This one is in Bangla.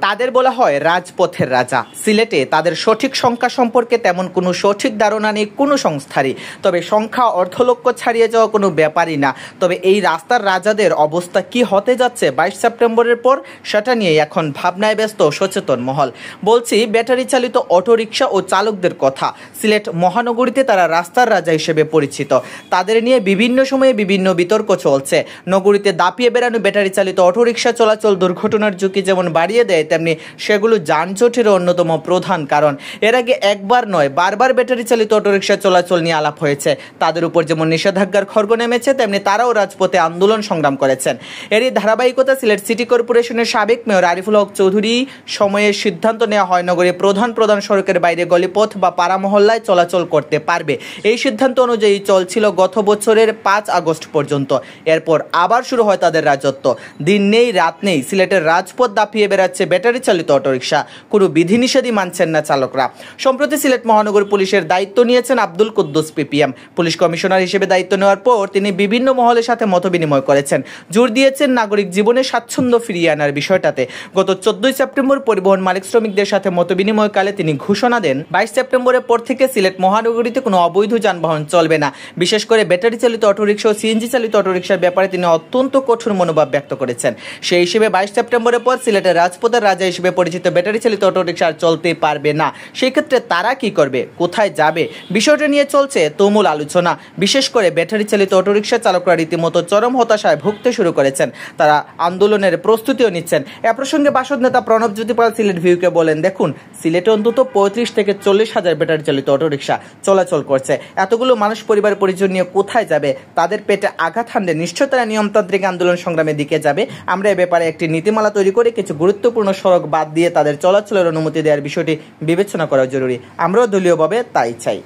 তাদের বলা হয় রাজপথের রাজা। সিলেটে তাদের সঠিক সংখ্যা সম্পর্কে তেমন কোনো সঠিক ধারণা নেই কোনো সংস্থারই, তবে সংখ্যা অর্ধলক্ষ ছাড়িয়ে যাওয়া কোনো ব্যাপারই না। তবে এই রাস্তার রাজাদের অবস্থা কি হতে যাচ্ছে 22 সেপ্টেম্বরের পর, সেটা নিয়ে এখন ভাবনায় ব্যস্ত সচেতন মহল। বলছি ব্যাটারি চালিত অটোরিকশা ও চালকদের কথা। সিলেট মহানগরীতে তারা রাস্তার রাজা হিসেবে পরিচিত। তাদের নিয়ে বিভিন্ন সময়ে বিভিন্ন বিতর্ক চলছে। নগরীতে দাপিয়ে বেড়ানো ব্যাটারি চালিত অটোরিকশা চলাচল দুর্ঘটনার ঝুঁকি যেমন বাড়িয়ে দেয়, তেমনি সেগুলো যানজটের অন্যতম প্রধান কারণ। এর আগে একবার নয় বারবার ব্যাটারি চালিত অটোরিকশা চলাচল নিয়ে আলাপ হয়েছে। তাদের উপর যেমন নিষেধাজ্ঞার খড়গ নেমেছে, তেমনি তারাও রাজপথে আন্দোলন সংগ্রাম করেছেন। এরই ধারাবাহিকতা সিলেট সিটি কর্পোরেশনের সাবেক মেয়র আরিফুল হক চৌধুরী সময়ে সিদ্ধান্ত নেওয়া হয় নগরীর প্রধান সড়কের বাইরে গলিপথ বা পাড়া মহল্লায় চলাচল করতে পারবে। এই সিদ্ধান্ত অনুযায়ী চলছিল গত বছরের 5 আগস্ট পর্যন্ত। এরপর আবার শুরু হয় তাদের রাজত্ব। দিন নেই রাত নেই সিলেটের রাজপথ দাপিয়ে বেড়াচ্ছে ব্যাটারি চালিত অটোরিকশা। কোনো বিধিনিষেধই মানছেন না চালকরা। সম্প্রতি সিলেট মহানগর পুলিশের দায়িত্ব নিয়েছেন Abdul Quddus PPM. Police commissioner হিসেবে দায়িত্ব নেওয়ার পর তিনি বিভিন্ন মহলের সাথে মতবিনিময় করেছেন, জোর দিয়েছেন নাগরিক জীবনে স্বাচ্ছন্দ্য ফিরিয়ে আনার বিষয়টাতে। গত 14 সেপ্টেম্বর পরিবহন মালিক শ্রমিকদের সাথে মতবিনিময়কালে তিনি ঘোষণা দেন 22 সেপ্টেম্বরের পর থেকে সিলেট মহানগরীতে কোনো অবৈধ যানবাহন চলবে না। বিশেষ করে ব্যাটারি চালিত অটোরিকশা ও সিএনজি চালিত অটোরিকশার ব্যাপারে তিনি অত্যন্ত কঠোর মনোভাব ব্যক্ত করেছেন। সেই হিসেবে 22 সেপ্টেম্বরের পর সিলেটের রাজপথের রাজা হিসেবে পরিচিত ব্যাটারি চালিত অটোরিকশা আর চলতে পারবে না। সেই ক্ষেত্রে তারা কি করবে, কোথায় যাবে, বিষয়টা নিয়ে চলছে তুমুল আলোচনা। বিশেষ করে ব্যাটারি চালিত অটোরিকশা চালকরা রীতিমতো চরম হতাশায় ভুগতে শুরু করেছেন। তারা আন্দোলনের প্রস্তুতিও নিচ্ছেন। এ প্রসঙ্গে বাসদ নেতা প্রণবজ্যোতি পাল সিলেট ভিউকে বলেন, দেখুন সিলেটে অন্তত 35 থেকে 40 হাজার ব্যাটারি চালিত অটোরিকশা চলাচল করছে। এতগুলো মানুষ পরিবার পরিজন নিয়ে কোথায় যাবে? তাদের পেটে আঘাত হানলে নিশ্চয় তারা নিয়মতান্ত্রিক আন্দোলন সংগ্রামের দিকে যাবে। আমরা এ ব্যাপারে একটি নীতিমালা তৈরি করে কিছু গুরুত্বপূর্ণ সড়ক বাদ দিয়ে তাদের চলাচলের অনুমতি দেওয়ার বিষয়টি বিবেচনা করা জরুরি। আমরাও দলীয়ভাবে তাই চাই।